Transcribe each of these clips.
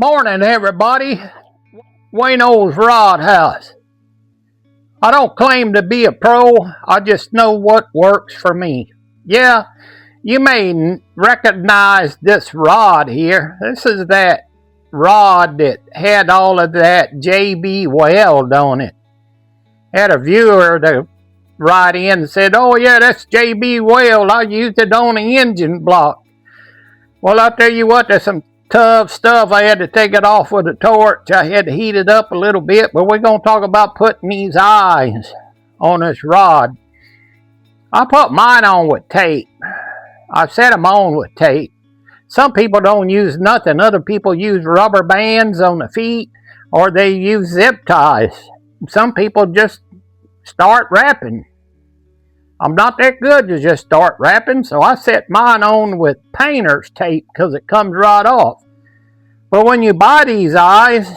Morning, everybody. Wayno's Rod House. I don't claim to be a pro, I just know what works for me. Yeah, you may recognize this rod here. This is that rod that had all of that J.B. Weld on it. Had a viewer that write in and said, "Oh yeah, that's J.B. Weld. I used it on the engine block." Well, I'll tell you what, there's some tough stuff. I had to take it off with a torch. I had to heat it up a little bit, but we're going to talk about putting these eyes on this rod. I put mine on with tape. I set them on with tape. Some people don't use nothing. Other people use rubber bands on the feet, or they use zip ties. Some people just start wrapping. I'm not that good to just start wrapping, so I set mine on with painter's tape because it comes right off. But when you buy these eyes,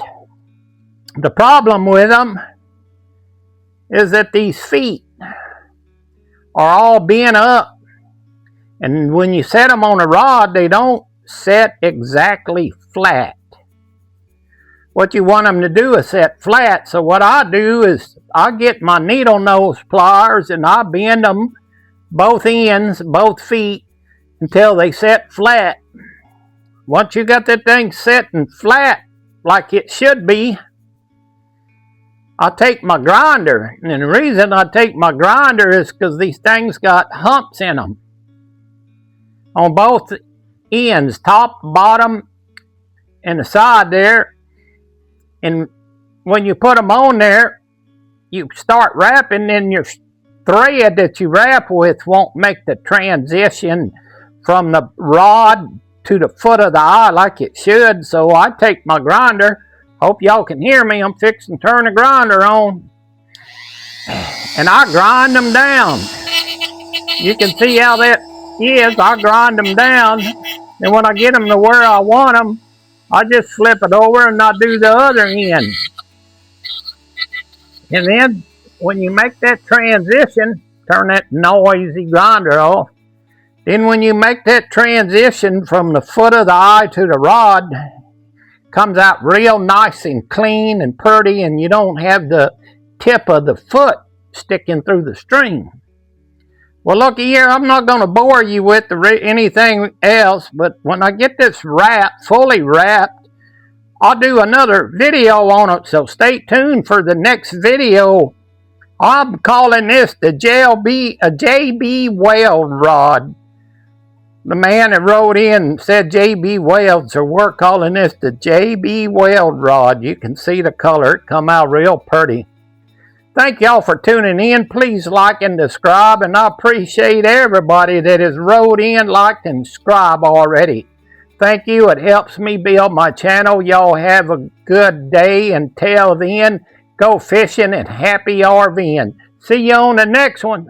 the problem with them is that these feet are all bent up. And when you set them on a rod, they don't set exactly flat. What you want them to do is set flat. So what I do is I get my needle nose pliers and I bend them both ends, both feet, until they set flat. Once you got that thing set and flat like it should be, I take my grinder. And the reason I take my grinder is because these things got humps in them on both ends, top, bottom, and the side there. And when you put them on there, you start wrapping, and your thread that you wrap with won't make the transition from the rod to the foot of the eye like it should. So I take my grinder. Hope y'all can hear me. I'm fixing to turn the grinder on. And I grind them down. You can see how that is. I grind them down. And when I get them to where I want them, I just flip it over and I do the other end. And then when you make that transition, turn that noisy grinder off. Then when you make that transition from the foot of the eye to the rod, comes out real nice and clean and pretty, and you don't have the tip of the foot sticking through the string. Well, looky here, I'm not going to bore you with anything else, but when I get this fully wrapped, I'll do another video on it, so stay tuned for the next video. I'm calling this the J.B. Weld rod. The man that wrote in said J.B. Weld, so we're calling this the J.B. Weld rod. You can see the color. It come out real pretty. Thank y'all for tuning in. Please like and subscribe, and I appreciate everybody that has wrote in, liked, and subscribed already. Thank you. It helps me build my channel. Y'all have a good day. Until then, go fishing and happy RVing. See you on the next one.